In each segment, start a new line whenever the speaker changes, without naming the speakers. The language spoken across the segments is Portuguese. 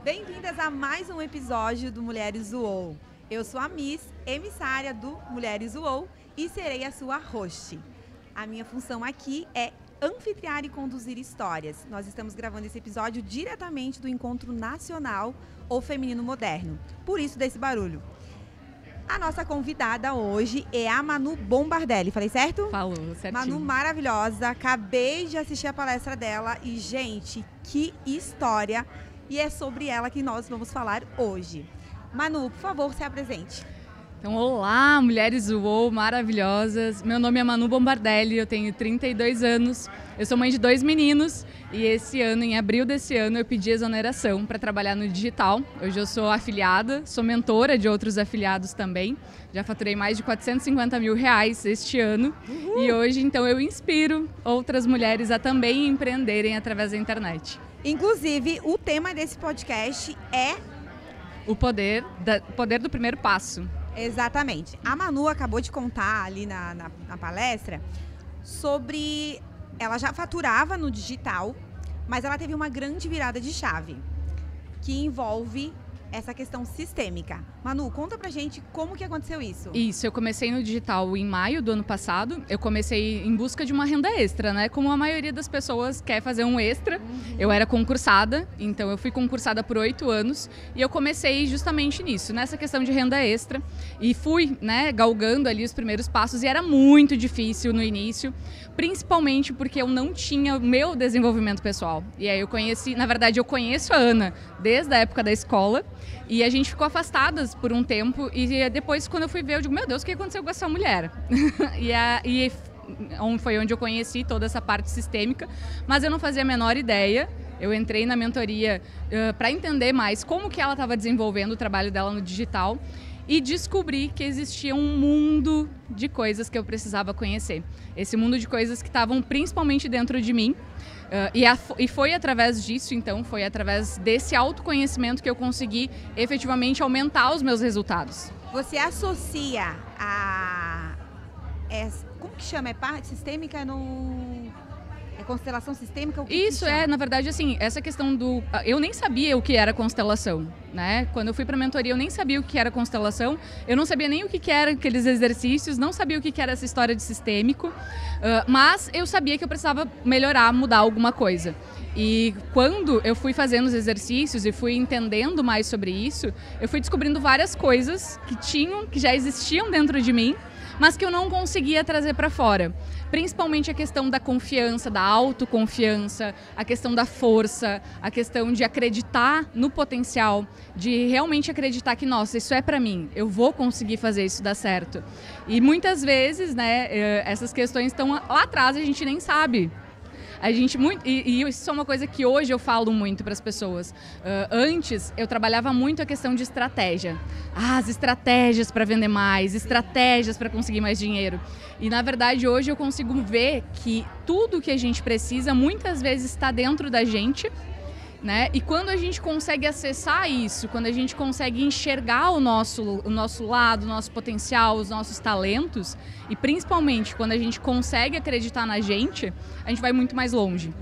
Bem-vindas a mais um episódio do Mulheres UOL. Eu sou a Miss, emissária do Mulheres UOL e serei a sua host. A minha função aqui é anfitriar e conduzir histórias. Nós estamos gravando esse episódio diretamente do Encontro Nacional O Feminino Moderno. Por isso desse barulho. A nossa convidada hoje é a Manu Bombardelli. Falei certo?
Falou, certinho.
Manu maravilhosa. Acabei de assistir a palestra dela e, gente, que história! E é sobre ela que nós vamos falar hoje. Manu, por favor, se apresente.
Então, olá, mulheres UOL maravilhosas. Meu nome é Manu Bombardelli, eu tenho 32 anos. Eu sou mãe de 2 meninos e esse ano, em abril desse ano, eu pedi exoneração para trabalhar no digital. Hoje eu sou afiliada, sou mentora de outros afiliados também. Já faturei mais de R$450 mil este ano. Uhul. E hoje, então, eu inspiro outras mulheres a também empreenderem através da internet.
Inclusive, o tema desse podcast é
o poder do primeiro passo.
Exatamente. A Manu acabou de contar ali na palestra sobre... Ela já faturava no digital, mas ela teve uma grande virada de chave, que envolve essa questão sistêmica. Manu, conta pra gente como que aconteceu isso.
Isso, eu comecei no digital em maio do ano passado. Eu comecei em busca de uma renda extra, né? Como a maioria das pessoas quer fazer um extra. Eu era concursada, então eu fui concursada por 8 anos e eu comecei justamente nisso, nessa questão de renda extra. E fui, né, galgando ali os primeiros passos e era muito difícil no início, principalmente porque eu não tinha o meu desenvolvimento pessoal. E aí eu conheci, na verdade eu conheço a Ana desde a época da escola. E a gente ficou afastadas por um tempo e depois, quando eu fui ver, eu digo, meu Deus, o que aconteceu com essa mulher? e foi onde eu conheci toda essa parte sistêmica, mas eu não fazia a menor ideia. Eu entrei na mentoria para entender mais como que ela estava desenvolvendo o trabalho dela no digital e descobri que existia um mundo de coisas que eu precisava conhecer. Esse mundo de coisas que estavam principalmente dentro de mim. E foi através disso, então, foi através desse autoconhecimento que eu consegui efetivamente aumentar os meus resultados.
Você associa a... como que chama? É parte sistêmica? É constelação sistêmica?
Isso é, na verdade, assim, essa questão do... Eu nem sabia o que era constelação, né? Quando eu fui para a mentoria, eu nem sabia o que era constelação, eu não sabia nem o que eram aqueles exercícios, não sabia o que era essa história de sistêmico, mas eu sabia que eu precisava melhorar, mudar alguma coisa. E quando eu fui fazendo os exercícios e fui entendendo mais sobre isso, eu fui descobrindo várias coisas que já existiam dentro de mim, mas que eu não conseguia trazer para fora. Principalmente a questão da confiança, da autoconfiança, a questão da força, a questão de acreditar no potencial, de realmente acreditar que, nossa, isso é para mim, eu vou conseguir fazer isso dar certo. E muitas vezes, né, essas questões estão lá atrás e a gente nem sabe. E isso é uma coisa que hoje eu falo muito para as pessoas. Antes, eu trabalhava muito a questão de estratégia. As estratégias para vender mais, estratégias para conseguir mais dinheiro. E, na verdade, hoje eu consigo ver que tudo que a gente precisa, muitas vezes, está dentro da gente. Né? E quando a gente consegue acessar isso, quando a gente consegue enxergar o nosso lado, o nosso potencial, os nossos talentos, e principalmente quando a gente consegue acreditar na gente, a gente vai muito mais longe.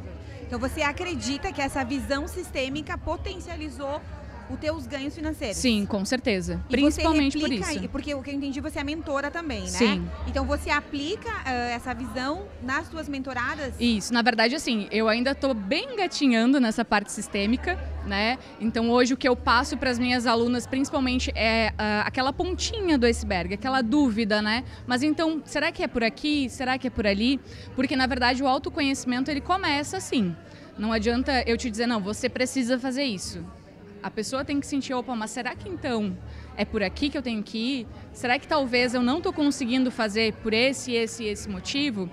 Então você acredita que essa visão sistêmica potencializou os teus ganhos financeiros?
Sim, com certeza.
E
principalmente por isso.
Porque o que eu entendi, você é mentora também, né?
Sim.
Então você aplica essa visão nas suas mentoradas?
Isso, na verdade, assim, eu ainda estou bem engatinhando nessa parte sistêmica, né? Então hoje o que eu passo para as minhas alunas principalmente é aquela pontinha do iceberg, aquela dúvida, né? Mas então, será que é por aqui? Será que é por ali? Porque na verdade o autoconhecimento ele começa assim. Não adianta eu te dizer, não, você precisa fazer isso. A pessoa tem que sentir, opa, mas será que então é por aqui que eu tenho que ir? Será que talvez eu não estou conseguindo fazer por esse motivo?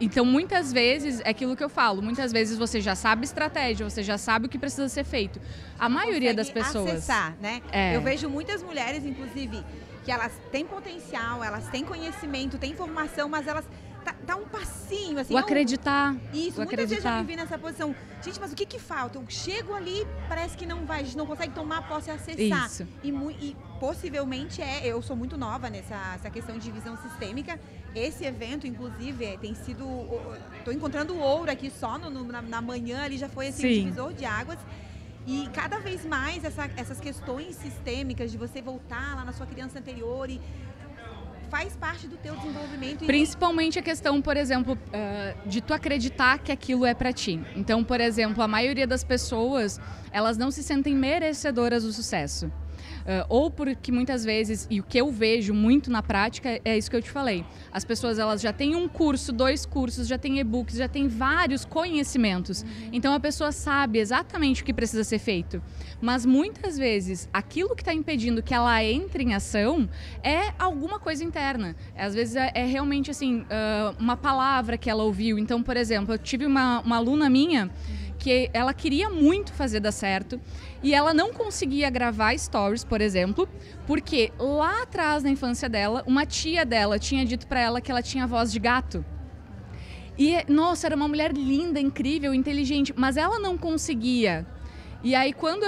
Então, muitas vezes, é aquilo que eu falo, muitas vezes você já sabe estratégia, você já sabe o que precisa ser feito. A maioria das pessoas...
acessar, né? Eu vejo muitas mulheres, inclusive, que elas têm potencial, elas têm conhecimento, têm informação, mas elas... Dá um passinho, assim.
O acreditar.
Isso,
o
muitas
acreditar.
vezes eu me vi nessa posição. Gente, mas o que falta? Eu chego ali, parece que não vai, a gente não consegue tomar posse e acessar.
Isso.
E possivelmente eu sou muito nova nessa questão de visão sistêmica. Esse evento, inclusive, tem sido... Estou encontrando ouro aqui só na manhã, ali já foi assim, um divisor de águas. E cada vez mais essas questões sistêmicas de você voltar lá na sua criança anterior e faz parte do teu desenvolvimento.
Principalmente a questão, por exemplo, de tu acreditar que aquilo é pra ti. Então, por exemplo, a maioria das pessoas, elas não se sentem merecedoras do sucesso. Ou porque muitas vezes, e o que eu vejo muito na prática é isso que eu te falei, as pessoas elas já têm um curso, 2 cursos, já têm e-books, já têm vários conhecimentos, então a pessoa sabe exatamente o que precisa ser feito, mas muitas vezes aquilo que está impedindo que ela entre em ação é alguma coisa interna, às vezes é realmente assim, uma palavra que ela ouviu. Então, por exemplo, eu tive uma aluna minha que ela queria muito fazer dar certo e ela não conseguia gravar stories, por exemplo, porque lá atrás, na infância dela, uma tia dela tinha dito para ela que ela tinha voz de gato. E, nossa, era uma mulher linda, incrível, inteligente, mas ela não conseguia. E aí, quando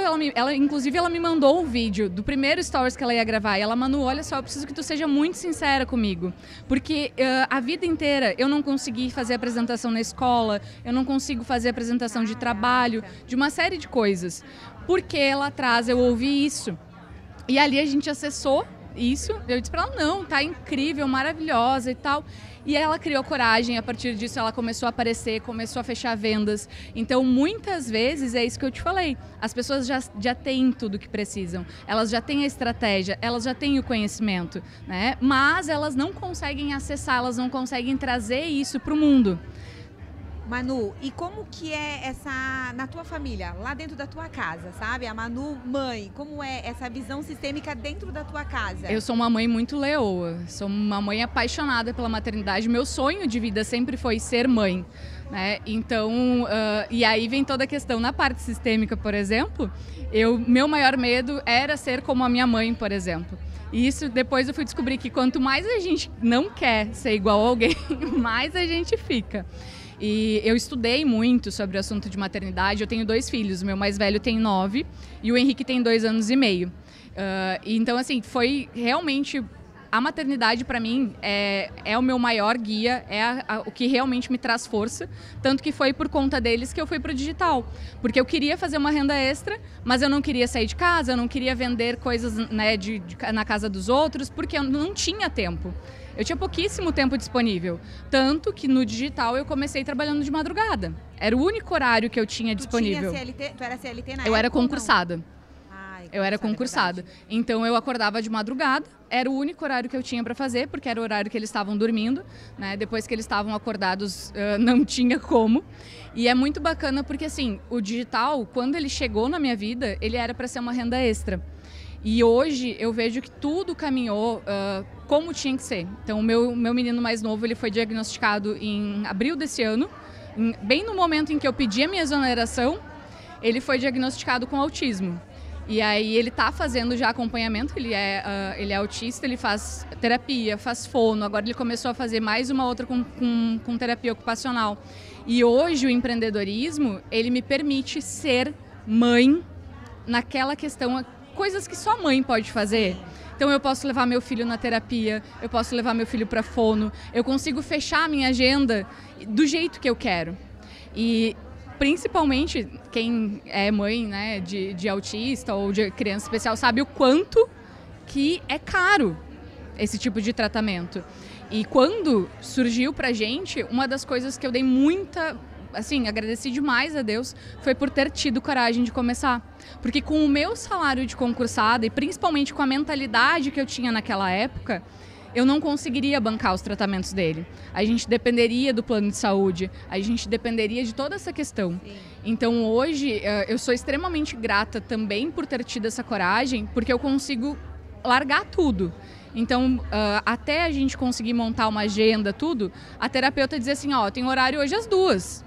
inclusive, ela me mandou um vídeo do primeiro stories que ela ia gravar. E ela, Manu, olha só, eu preciso que tu seja muito sincera comigo. Porque a vida inteira eu não consegui fazer apresentação na escola, eu não consigo fazer apresentação de trabalho, de uma série de coisas. Porque lá atrás eu ouvi isso. E ali a gente acessou isso. Eu disse pra ela, não, tá incrível, maravilhosa e tal. E ela criou coragem, a partir disso ela começou a aparecer, começou a fechar vendas. Então, muitas vezes, é isso que eu te falei, as pessoas já têm tudo o que precisam, elas já têm a estratégia, elas já têm o conhecimento, né? Mas elas não conseguem acessar, elas não conseguem trazer isso para o mundo.
Manu, e como que é na tua família, lá dentro da tua casa, sabe? A Manu mãe, como é essa visão sistêmica dentro da tua casa?
Eu sou uma mãe muito leoa, sou uma mãe apaixonada pela maternidade. Meu sonho de vida sempre foi ser mãe, né? Então, e aí vem toda a questão na parte sistêmica, por exemplo, meu maior medo era ser como a minha mãe, por exemplo. E isso depois eu fui descobrir que quanto mais a gente não quer ser igual a alguém, mais a gente fica. E eu estudei muito sobre o assunto de maternidade. Eu tenho 2 filhos, o meu mais velho tem 9 e o Henrique tem 2 anos e meio. Então, assim, foi realmente... A maternidade, para mim, é o meu maior guia, o que realmente me traz força. Tanto que foi por conta deles que eu fui para o digital. Porque eu queria fazer uma renda extra, mas eu não queria sair de casa, eu não queria vender coisas, né, na casa dos outros, porque eu não tinha tempo. Eu tinha pouquíssimo tempo disponível. Tanto que no digital eu comecei trabalhando de madrugada. Era o único horário que eu tinha disponível.
Tu era CLT na época?
Eu era concursada. Eu era
concursada.
concursada. Então eu acordava de madrugada, era o único horário que eu tinha para fazer, porque era o horário que eles estavam dormindo, né? Depois que eles estavam acordados, não tinha como. E é muito bacana porque, assim, o digital, quando ele chegou na minha vida, ele era para ser uma renda extra. E hoje eu vejo que tudo caminhou como tinha que ser. Então o meu menino mais novo, ele foi diagnosticado em abril desse ano, bem no momento em que eu pedi a minha exoneração, ele foi diagnosticado com autismo. E aí ele está fazendo já acompanhamento, ele é autista, ele faz terapia, faz fono, agora ele começou a fazer mais uma outra com terapia ocupacional. E hoje o empreendedorismo, ele me permite ser mãe naquela questão, coisas que só mãe pode fazer. Então eu posso levar meu filho na terapia, eu posso levar meu filho para fono, eu consigo fechar a minha agenda do jeito que eu quero. E principalmente quem é mãe, né, de autista ou de criança especial sabe o quanto que é caro esse tipo de tratamento. E quando surgiu pra gente, uma das coisas que eu dei muita, assim, agradeci demais a Deus, foi por ter tido coragem de começar. Porque com o meu salário de concursada e principalmente com a mentalidade que eu tinha naquela época, eu não conseguiria bancar os tratamentos dele. A gente dependeria do plano de saúde, a gente dependeria de toda essa questão. Sim. Então hoje eu sou extremamente grata também por ter tido essa coragem, porque eu consigo largar tudo. Então, até a gente conseguir montar uma agenda, tudo, a terapeuta dizia assim, ó, tem horário hoje às 2.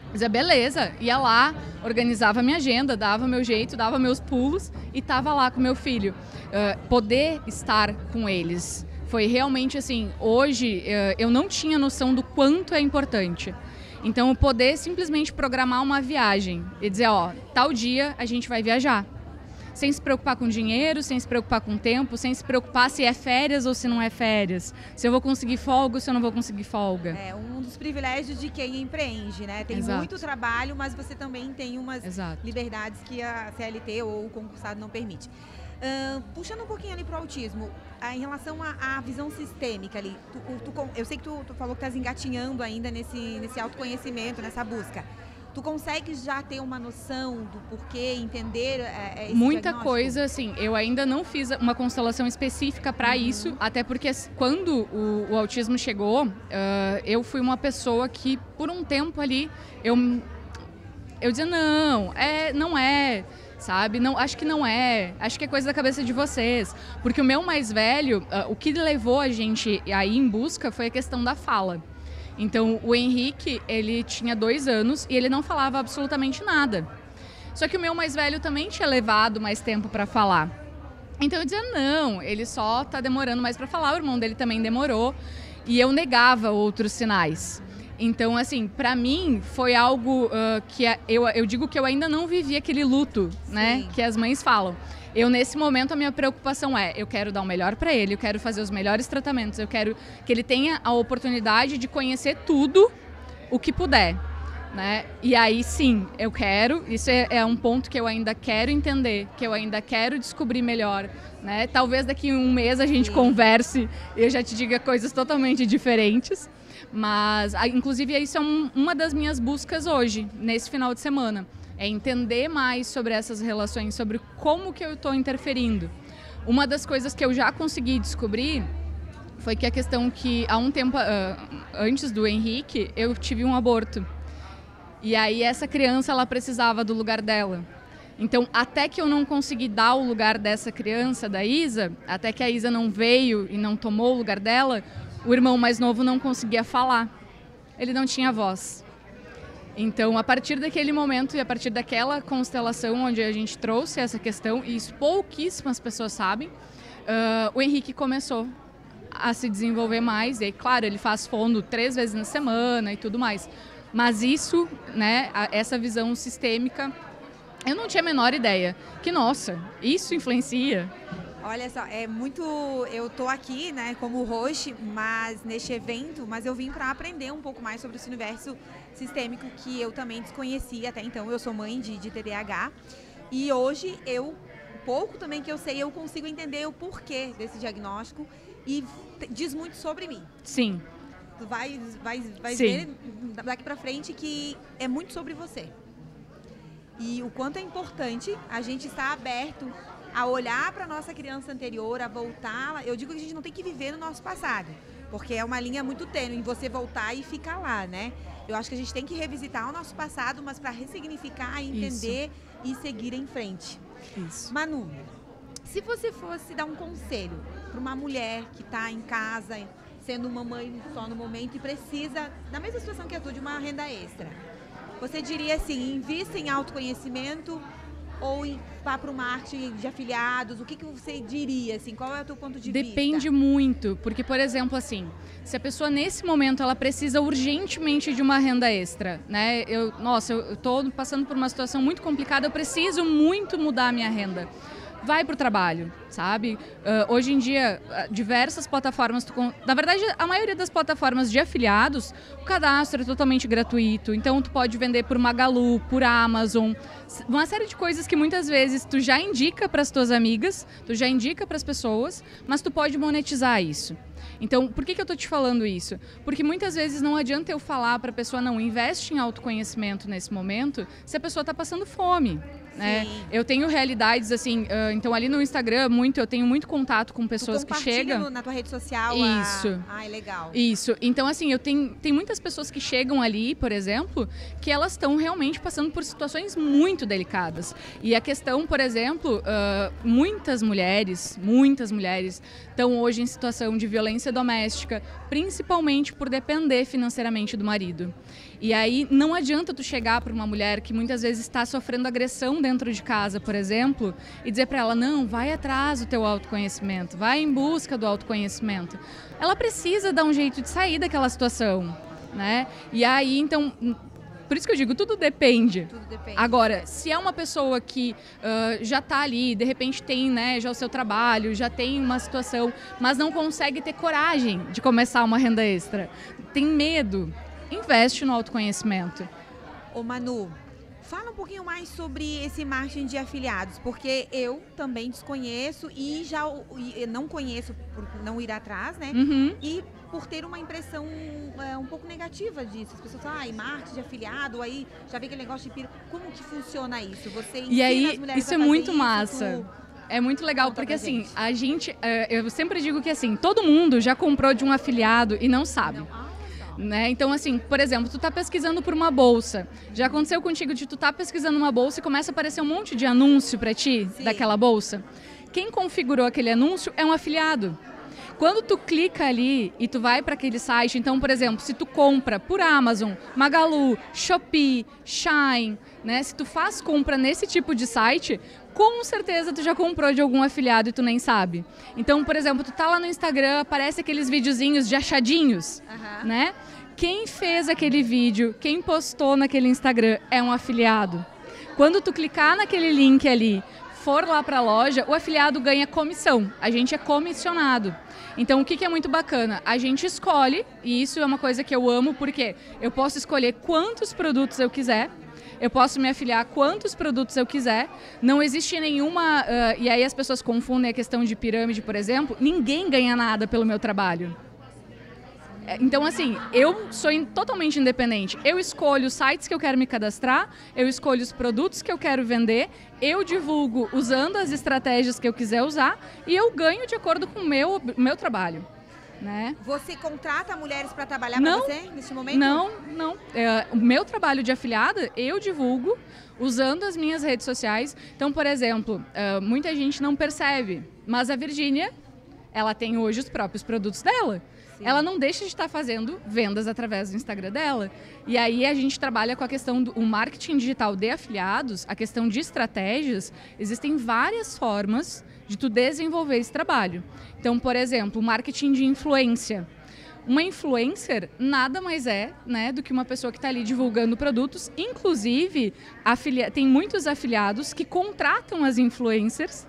Eu dizia, beleza, ia lá, organizava minha agenda, dava meu jeito, dava meus pulos e estava lá com meu filho. Poder estar com eles foi realmente assim, hoje eu não tinha noção do quanto é importante. Então, poder simplesmente programar uma viagem e dizer, ó, tal dia a gente vai viajar. sem se preocupar com dinheiro, sem se preocupar com tempo, sem se preocupar se é férias ou se não é férias, se eu vou conseguir folga ou se eu não vou conseguir folga.
É um dos privilégios de quem empreende, né? Tem muito trabalho, mas você também tem umas liberdades que a CLT ou o concursado não permite. Puxando um pouquinho ali para o autismo, em relação à visão sistêmica ali, eu sei que tu falou que estás engatinhando ainda nesse autoconhecimento, nessa busca. Tu consegue já ter uma noção do porquê, entender esse
Muita
diagnóstico?
coisa, assim, eu ainda não fiz uma constelação específica para isso, até porque quando o autismo chegou, eu fui uma pessoa que, por um tempo ali, eu dizia, não é, sabe? Não, acho que não é, acho que é coisa da cabeça de vocês. Porque o meu mais velho, o que levou a gente a ir em busca foi a questão da fala. Então, o Henrique, ele tinha 2 anos e ele não falava absolutamente nada. Só que o meu mais velho também tinha levado mais tempo para falar. Então, eu dizia, não, ele só tá demorando mais para falar, o irmão dele também demorou. E eu negava outros sinais. Então, assim, para mim, foi algo que eu digo que eu ainda não vivi aquele luto, né, que as mães falam. Eu, nesse momento, a minha preocupação eu quero dar o melhor para ele, eu quero fazer os melhores tratamentos, eu quero que ele tenha a oportunidade de conhecer tudo o que puder, né? E aí, sim, eu quero, isso é um ponto que eu ainda quero entender, que eu ainda quero descobrir melhor, né? Talvez daqui a um mês a gente converse e eu já te diga coisas totalmente diferentes, mas, inclusive, isso é uma das minhas buscas hoje, nesse final de semana. É entender mais sobre essas relações, sobre como que eu estou interferindo. Uma das coisas que eu já consegui descobrir foi que a questão que, há um tempo antes do Henrique, eu tive um aborto. E aí essa criança, ela precisava do lugar dela. Então, até que eu não consegui dar o lugar dessa criança, da Isa, até que a Isa não veio e não tomou o lugar dela, o irmão mais novo não conseguia falar. Ele não tinha voz. Então, a partir daquele momento e a partir daquela constelação onde a gente trouxe essa questão, e isso pouquíssimas pessoas sabem, o Henrique começou a se desenvolver mais. E aí, claro, ele faz fono 3 vezes na semana e tudo mais. Mas isso, né, essa visão sistêmica, eu não tinha a menor ideia. Que, nossa, isso influencia.
Olha só, eu tô aqui, né, como host, mas neste evento, mas eu vim para aprender um pouco mais sobre esse universo sistêmico que eu também desconhecia até então. Eu sou mãe de TDAH e hoje pouco também que eu sei, eu consigo entender o porquê desse diagnóstico e diz muito sobre mim.
Sim.
Tu vai ver daqui para frente que é muito sobre você. E o quanto é importante a gente estar aberto a olhar para a nossa criança anterior, a voltar. Eu digo que a gente não tem que viver no nosso passado, porque é uma linha muito tênue em você voltar e ficar lá, né? Eu acho que a gente tem que revisitar o nosso passado, mas para ressignificar, entender e seguir em frente.
Isso.
Manu, se você fosse dar um conselho para uma mulher que está em casa, sendo uma mãe só no momento e precisa, na mesma situação que a tua, de uma renda extra, você diria assim, invista em autoconhecimento ou vá para o marketing de afiliados? O que você diria, assim? Qual é o teu ponto de vista?
Depende muito, porque, por exemplo, assim, se a pessoa nesse momento ela precisa urgentemente de uma renda extra, né? Eu estou passando por uma situação muito complicada, eu preciso muito mudar a minha renda. Vai para o trabalho, sabe? Hoje em dia, diversas plataformas, na verdade, a maioria das plataformas de afiliados, o cadastro é totalmente gratuito. Então, tu pode vender por Magalu, por Amazon, uma série de coisas que muitas vezes tu já indica para as tuas amigas, tu já indica para as pessoas, mas tu pode monetizar isso. Então, por que eu estou te falando isso? Porque muitas vezes não adianta eu falar para a pessoa, não, investe em autoconhecimento nesse momento, se a pessoa está passando fome. Né? Eu tenho realidades assim, então ali no Instagram eu tenho muito contato com pessoas que chegam
na tua rede social.
Isso.
Legal.
Isso. Então assim, tem muitas pessoas que chegam ali, por exemplo, que elas estão realmente passando por situações muito delicadas. E a questão, por exemplo, muitas mulheres estão hoje em situação de violência doméstica, principalmente por depender financeiramente do marido. E aí não adianta tu chegar para uma mulher que muitas vezes está sofrendo agressão dentro de casa, por exemplo, e dizer para ela, não, vai atrás do teu autoconhecimento, vai em busca do autoconhecimento. Ela precisa dar um jeito de sair daquela situação, né? E aí, então, Por isso que eu digo, tudo depende.
Tudo depende.
Agora, se é uma pessoa que já está ali, de repente tem, né, já o seu trabalho, já tem uma situação, mas não consegue ter coragem de começar uma renda extra, tem medo, investe no autoconhecimento.
Ô Manu, fala um pouquinho mais sobre esse marketing de afiliados, porque eu também desconheço e não conheço por não ir atrás, né?
Uhum.
E por ter uma impressão um pouco negativa disso. As pessoas falam, marketing de afiliado, aí já vê aquele negócio de pira. Como que funciona isso? Você ensina
e aí,
as mulheres
isso
a
é
fazer
muito
isso,
massa. É muito legal,
Conta
porque
pra
assim,
gente.
a gente, eu sempre digo que assim, todo mundo já comprou de um afiliado e não sabe. Né? Então, assim, por exemplo, tu tá pesquisando por uma bolsa. Já aconteceu contigo de tu tá pesquisando uma bolsa e começa a aparecer um monte de anúncio para ti daquela bolsa? Quem configurou aquele anúncio é um afiliado. Quando tu clica ali e tu vai para aquele site, então, por exemplo, se tu compra por Amazon, Magalu, Shopee, Shein, né? Se tu faz compra nesse tipo de site, com certeza tu já comprou de algum afiliado e tu nem sabe. Então, por exemplo, tu tá lá no Instagram, aparece aqueles videozinhos de achadinhos, né? Quem fez aquele vídeo, quem postou naquele Instagram é um afiliado. Quando tu clicar naquele link ali, for lá para a loja, o afiliado ganha comissão. A gente é comissionado. Então, o que é muito bacana? A gente escolhe, e isso é uma coisa que eu amo, porque eu posso escolher quantos produtos eu quiser, eu posso me afiliar a quantos produtos eu quiser, não existe nenhuma... e aí as pessoas confundem a questão de pirâmide, por exemplo, ninguém ganha nada pelo meu trabalho. Então, assim, eu sou totalmente independente. Eu escolho os sites que eu quero me cadastrar, eu escolho os produtos que eu quero vender, eu divulgo usando as estratégias que eu quiser usar e eu ganho de acordo com o meu trabalho. Né?
Você contrata mulheres para trabalhar para você neste momento?
Não. O meu trabalho de afiliada, eu divulgo usando as minhas redes sociais. Então, por exemplo, muita gente não percebe, mas a Virgínia, ela tem hoje os próprios produtos dela. Ela não deixa de estar fazendo vendas através do Instagram dela. E aí a gente trabalha com a questão do marketing digital de afiliados, a questão de estratégias. Existem várias formas de tu desenvolver esse trabalho. Então, por exemplo, o marketing de influência. Uma influencer nada mais é, né, do que uma pessoa que está ali divulgando produtos. Inclusive, tem muitos afiliados que contratam as influencers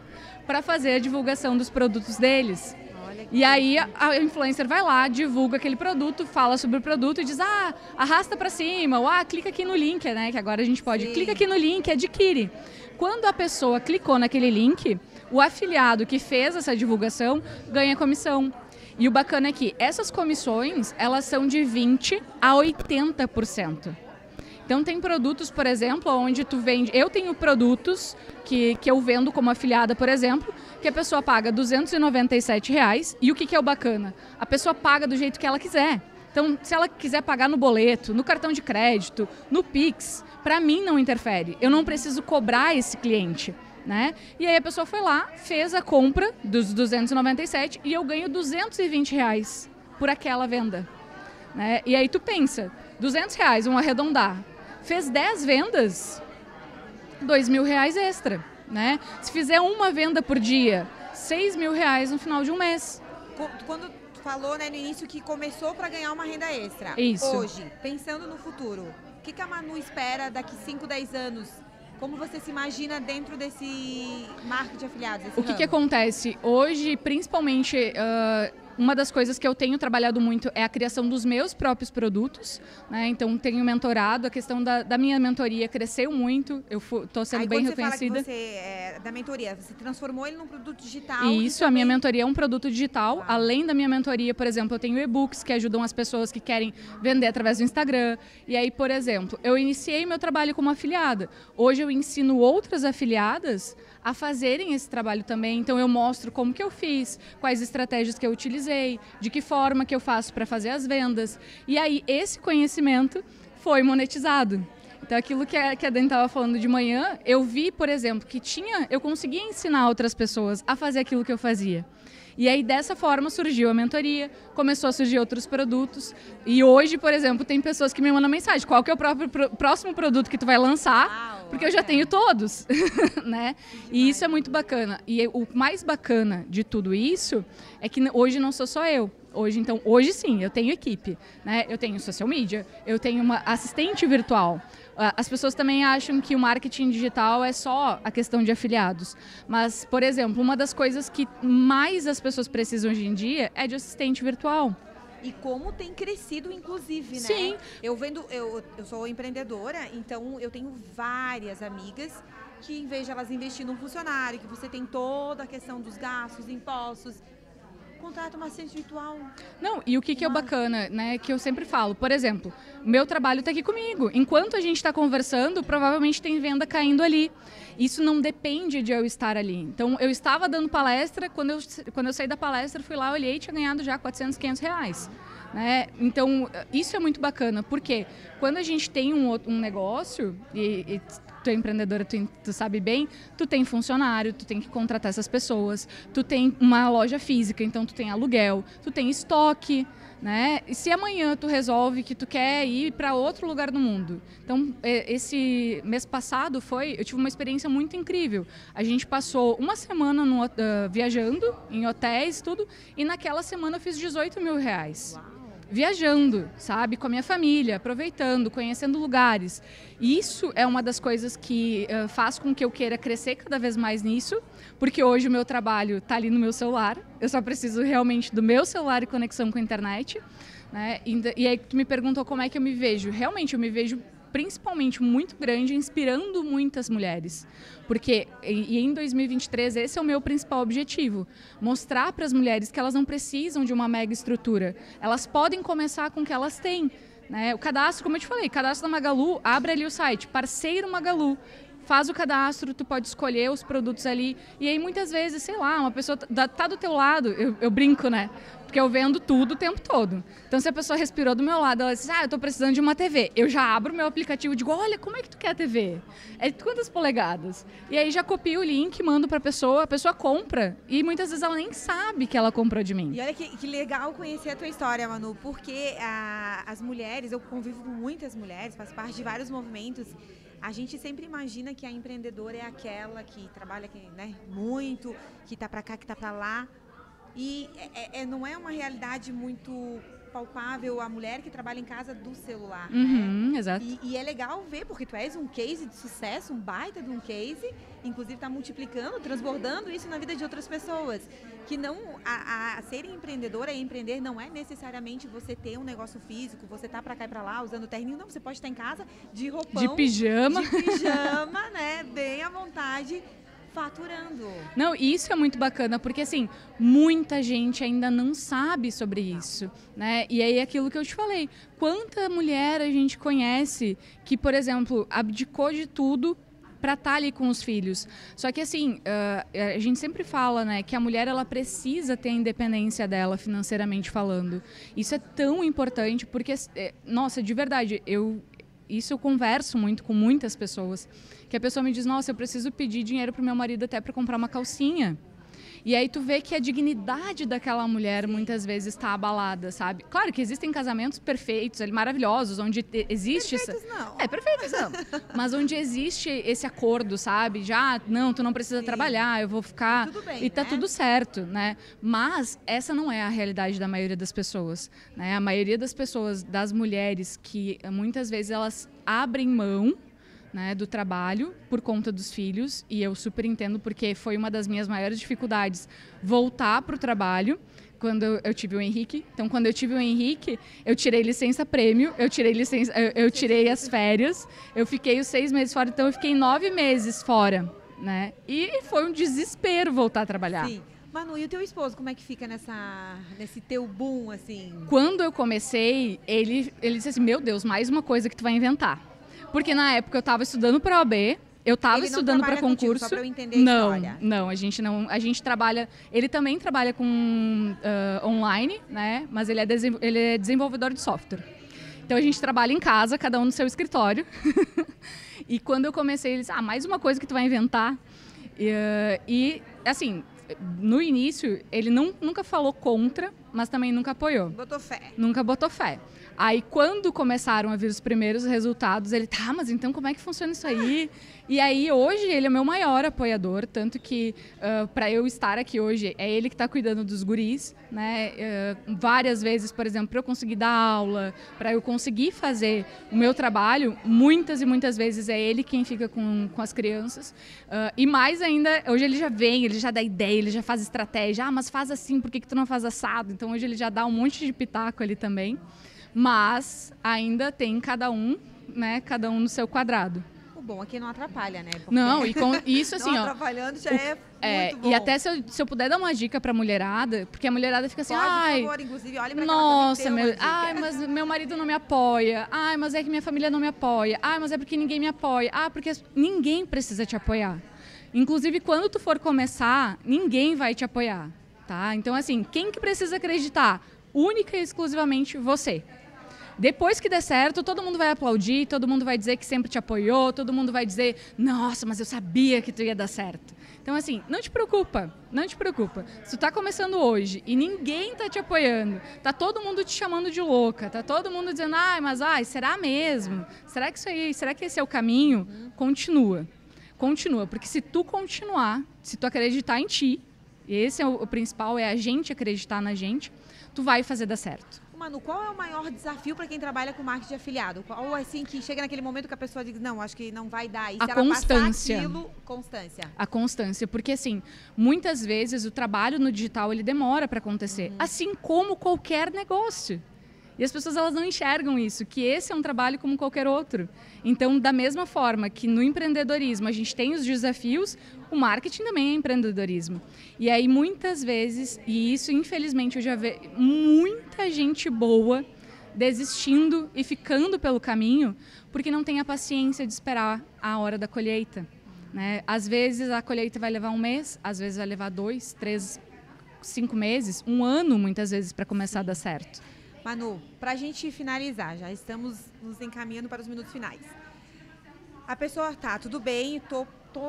para fazer a divulgação dos produtos deles. E aí a influencer vai lá, divulga aquele produto, fala sobre o produto e diz, arrasta para cima, ou clica aqui no link, né? Que agora a gente pode, clica aqui no link, adquire. Quando a pessoa clicou naquele link, o afiliado que fez essa divulgação ganha comissão. E o bacana é que essas comissões, elas são de 20% a 80%. Então, tem produtos, por exemplo, onde tu vende... Eu tenho produtos que eu vendo como afiliada, por exemplo, que a pessoa paga R$ 297 e o que é o bacana? A pessoa paga do jeito que ela quiser. Então, se ela quiser pagar no boleto, no cartão de crédito, no Pix, para mim não interfere. Eu não preciso cobrar esse cliente, né? E aí a pessoa foi lá, fez a compra dos 297 e eu ganho R$ 220 por aquela venda. Né? E aí tu pensa, R$ 200, vamos arredondar. Fez 10 vendas, R$ 2.000 extra, né? Se fizer uma venda por dia, R$ 6.000 no final de um mês.
Quando tu falou, né, no início que começou para ganhar uma renda extra.
Isso.
Hoje, pensando no futuro, o que a Manu espera daqui 5, 10 anos? Como você se imagina dentro desse marketing de afiliados?
O que acontece? Hoje, principalmente... uma das coisas que eu tenho trabalhado muito é a criação dos meus próprios produtos, né? Então, tenho mentorado, a questão da minha mentoria cresceu muito, eu estou sendo bem reconhecida.
Fala que você, da mentoria, você transformou ele num produto digital?
Isso, a minha mentoria é um produto digital. Além da minha mentoria, por exemplo, eu tenho e-books que ajudam as pessoas que querem vender através do Instagram. E aí, por exemplo, eu iniciei meu trabalho como afiliada. Hoje eu ensino outras afiliadas a fazerem esse trabalho também. Então, eu mostro como que eu fiz, quais estratégias que eu utilizei, de que forma que eu faço para fazer as vendas. E aí, esse conhecimento foi monetizado. Então, aquilo que a Dani estava falando de manhã, eu vi, por exemplo, que eu conseguia ensinar outras pessoas a fazer aquilo que eu fazia. E aí, dessa forma, surgiu a mentoria, começou a surgir outros produtos. E hoje, por exemplo, tem pessoas que me mandam mensagem, qual que é o próximo produto que tu vai lançar? Porque eu já tenho todos, né? E isso é muito bacana. E o mais bacana de tudo isso é que hoje não sou só eu. hoje. Então, hoje sim, eu tenho equipe, né? Eu tenho social media, eu tenho uma assistente virtual. As pessoas também acham que o marketing digital é só a questão de afiliados. Mas, por exemplo, uma das coisas que mais as pessoas precisam hoje em dia é de assistente virtual.
E como tem crescido, inclusive, né?
Sim.
Eu sou empreendedora, então eu tenho várias amigas que, em vez de elas investir num funcionário, que você tem toda a questão dos gastos, impostos, contrata uma assistente virtual.
Não, e o que é bacana, né, que eu sempre falo, por exemplo, meu trabalho está aqui comigo. Enquanto a gente está conversando, provavelmente tem venda caindo ali. Isso não depende de eu estar ali. Então, eu estava dando palestra, quando eu saí da palestra, fui lá, olhei e tinha ganhado já 400, 500 reais. Né? Então, isso é muito bacana, porque quando a gente tem um negócio, e tu é empreendedora, tu sabe bem, tu tem funcionário, tu tem que contratar essas pessoas, tu tem uma loja física, então tu tem aluguel, tu tem estoque, né? E se amanhã tu resolve que tu quer ir para outro lugar do mundo? Então, esse mês passado eu tive uma experiência muito incrível. A gente passou uma semana viajando em hotéis, tudo, e naquela semana eu fiz 18 mil reais. Uau. Viajando, sabe, com a minha família, aproveitando, conhecendo lugares. E isso é uma das coisas que faz com que eu queira crescer cada vez mais nisso, porque hoje o meu trabalho está ali no meu celular, eu só preciso realmente do meu celular e conexão com a internet, né? E aí tu me perguntou como é que eu me vejo. Realmente eu me vejo principalmente muito grande, inspirando muitas mulheres. Porque em 2023 esse é o meu principal objetivo, mostrar para as mulheres que elas não precisam de uma mega estrutura, elas podem começar com o que elas têm. Né? O cadastro, como eu te falei, cadastro da Magalu, abre ali o site, parceiro Magalu, faz o cadastro, tu pode escolher os produtos ali, e aí muitas vezes, sei lá, uma pessoa tá do teu lado, eu brinco, né? Porque eu vendo tudo o tempo todo. Então, se a pessoa respirou do meu lado, ela diz, eu tô precisando de uma TV. Eu já abro o meu aplicativo e digo, olha, como é que tu quer a TV? É de quantas polegadas? E aí já copio o link, mando pra pessoa, a pessoa compra. E muitas vezes ela nem sabe que ela comprou de mim.
E olha que legal conhecer a tua história, Manu, porque as mulheres, eu convivo com muitas mulheres, faço parte de vários movimentos. A gente sempre imagina que a empreendedora é aquela que trabalha né, muito, que tá pra cá, que tá pra lá. E não é uma realidade muito palpável a mulher que trabalha em casa do celular, né?
Exato.
E é legal ver, porque tu és um case de sucesso, um baita de um case, inclusive tá multiplicando, transbordando isso na vida de outras pessoas. Que não, ser empreendedora e empreender não é necessariamente você ter um negócio físico, você tá pra cá e pra lá usando terninho, não, você pode estar em casa de roupão.
De pijama.
Né? Bem à vontade, faturando.
Não, isso é muito bacana, porque assim, muita gente ainda não sabe sobre isso, né? E aí é aquilo que eu te falei, quanta mulher a gente conhece que, por exemplo, abdicou de tudo para estar ali com os filhos. Só que assim, a gente sempre fala, né, que a mulher ela precisa ter a independência dela financeiramente falando. Isso é tão importante porque, nossa, de verdade, isso eu converso muito com muitas pessoas, que a pessoa me diz, nossa, eu preciso pedir dinheiro pro meu marido até para comprar uma calcinha. E aí tu vê que a dignidade daquela mulher muitas vezes está abalada, sabe? Claro que existem casamentos perfeitos, maravilhosos, onde existe...
Perfeitos não.
Perfeitos não. Mas onde existe esse acordo, sabe? Já, não, tu não precisa trabalhar, eu vou ficar...
Tudo bem,
e tá
né?
tudo certo, né? Mas essa não é a realidade da maioria das pessoas, né? A maioria das pessoas, das mulheres, que muitas vezes elas abrem mão, né, do trabalho por conta dos filhos, e eu super entendo porque foi uma das minhas maiores dificuldades voltar para o trabalho quando eu tive o Henrique. Então, quando eu tive o Henrique, eu tirei licença prêmio, eu tirei as férias, eu fiquei os 6 meses fora, então eu fiquei 9 meses fora, né? E foi um desespero voltar a trabalhar.
Sim. Manu, e o teu esposo, como é que fica nesse teu boom, assim?
Quando eu comecei, ele disse assim, meu Deus, mais uma coisa que tu vai inventar. Porque na época eu estava estudando para OAB, eu estava estudando para concurso.
Contigo, só para eu entender a história.
Não, a gente trabalha, ele também trabalha com online, né? Mas ele é desenvolvedor de software. Então a gente trabalha em casa, cada um no seu escritório. E quando eu comecei, ele disse, mais uma coisa que tu vai inventar. E assim, no início, ele nunca falou contra, mas também nunca apoiou.
Botou fé.
Nunca botou fé. Aí, quando começaram a vir os primeiros resultados, ele, tá, mas então como é que funciona isso aí? E aí, hoje, ele é meu maior apoiador, tanto que, para eu estar aqui hoje, é ele que está cuidando dos guris, né? Várias vezes, por exemplo, para eu conseguir dar aula, para eu conseguir fazer o meu trabalho, muitas e muitas vezes é ele quem fica com as crianças. E mais ainda, hoje ele já vem, ele já dá ideia, ele já faz estratégia. Ah, mas faz assim, por que tu não faz assado? Então, hoje ele já dá um monte de pitaco ali também. Mas ainda tem cada um, né? Cada um no seu quadrado.
O bom é que não atrapalha, né? Porque
não, e com isso assim,
não atrapalhando já é muito bom.
E até se eu puder dar uma dica pra mulherada, porque a mulherada fica assim,
pode,
ai,
por favor, inclusive, olha pra
nossa,
cá,
mas meu marido não me apoia. Ai, mas é que minha família não me apoia. Ai, mas é porque ninguém me apoia. Ah, porque ninguém precisa te apoiar. Inclusive, quando tu for começar, ninguém vai te apoiar, tá? Então, assim, quem que precisa acreditar? Única e exclusivamente você. Depois que der certo, todo mundo vai aplaudir, todo mundo vai dizer que sempre te apoiou, todo mundo vai dizer, nossa, mas eu sabia que tu ia dar certo. Então, assim, não te preocupa, não te preocupa. Se tu tá começando hoje e ninguém tá te apoiando, tá todo mundo te chamando de louca, tá todo mundo dizendo, será mesmo? Será que esse é o caminho? Continua, porque se tu continuar, se tu acreditar em ti, esse é o principal, é a gente acreditar na gente, tu vai fazer dar certo.
Manu, qual é o maior desafio para quem trabalha com marketing de afiliado? Ou assim, que chega naquele momento que a pessoa diz, não, acho que não vai dar. E
a constância.
Constância.
A constância, porque assim, muitas vezes o trabalho no digital, ele demora para acontecer. Assim como qualquer negócio. E as pessoas elas não enxergam isso, que esse é um trabalho como qualquer outro. Então, da mesma forma que no empreendedorismo a gente tem os desafios, o marketing também é empreendedorismo. E aí, muitas vezes, e isso infelizmente eu já vejo muita gente boa desistindo e ficando pelo caminho porque não tem a paciência de esperar a hora da colheita, né? Às vezes a colheita vai levar 1 mês, às vezes vai levar 2, 3, 5 meses, 1 ano muitas vezes para começar a dar certo.
Manu, para a gente finalizar, já estamos nos encaminhando para os minutos finais. A pessoa, tá, tudo bem, tô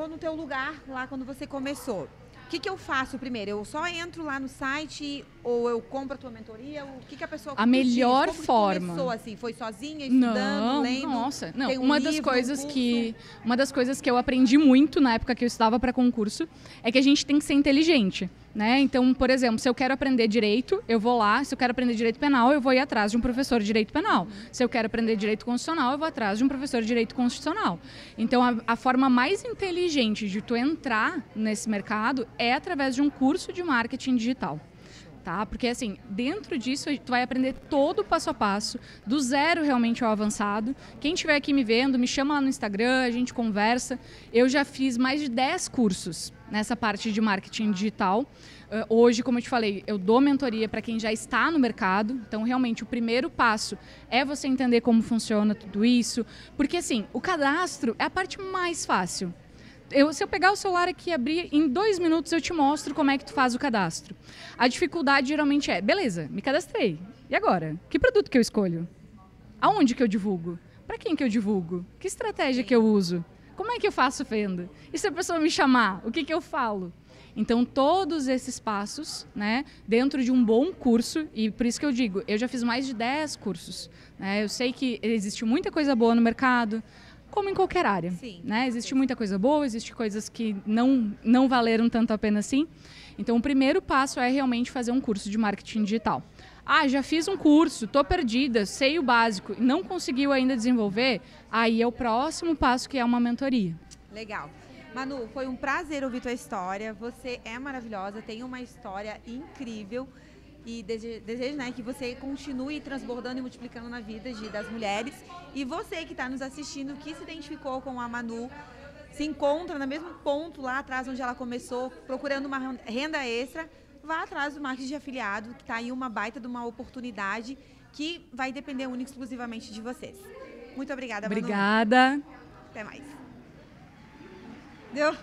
no teu lugar lá quando você começou. O que eu faço primeiro? Eu só entro lá no site ou eu compro a tua mentoria? O que a pessoa...
A melhor forma...
começou assim? Foi sozinha, estudando, lendo?
Nossa, não. Uma das coisas que eu aprendi muito na época que eu estudava para concurso é que a gente tem que ser inteligente, né? Então, por exemplo, se eu quero aprender direito, eu vou lá. Se eu quero aprender direito penal, eu vou ir atrás de um professor de direito penal. Se eu quero aprender direito constitucional, eu vou atrás de um professor de direito constitucional. Então, a forma mais inteligente de tu entrar nesse mercado é através de um curso de marketing digital. Tá? Porque, assim, dentro disso, tu vai aprender todo o passo a passo, do zero realmente ao avançado. Quem estiver aqui me vendo, me chama lá no Instagram, a gente conversa. Eu já fiz mais de 10 cursos nessa parte de marketing digital. Hoje, como eu te falei, eu dou mentoria para quem já está no mercado. Então, realmente, o primeiro passo é você entender como funciona tudo isso. Porque, assim, o cadastro é a parte mais fácil. Se eu pegar o celular aqui e abrir, em 2 minutos eu te mostro como é que tu faz o cadastro. A dificuldade geralmente é, beleza, me cadastrei. E agora? Que produto que eu escolho? Aonde que eu divulgo? Para quem que eu divulgo? Que estratégia que eu uso? Como é que eu faço venda? E se a pessoa me chamar, o que eu falo? Então, todos esses passos, né, dentro de um bom curso, e por isso que eu digo, eu já fiz mais de 10 cursos. Né? Eu sei que existe muita coisa boa no mercado, como em qualquer área.
Sim,
né? Existe muita coisa boa, existe coisas que não valeram tanto a pena assim. Então, o primeiro passo é realmente fazer um curso de marketing digital. Ah, já fiz um curso, estou perdida, sei o básico, não conseguiu ainda desenvolver, aí é o próximo passo, que é uma mentoria.
Legal. Manu, foi um prazer ouvir tua história. Você é maravilhosa, tem uma história incrível. E desejo, né, que você continue transbordando e multiplicando na vida das mulheres. E você que está nos assistindo, que se identificou com a Manu, se encontra no mesmo ponto lá atrás onde ela começou, procurando uma renda extra, vá atrás do marketing de afiliado, que está aí uma baita de uma oportunidade que vai depender única e exclusivamente de vocês. Muito obrigada, Manu.
Obrigada.
Até mais. Deu?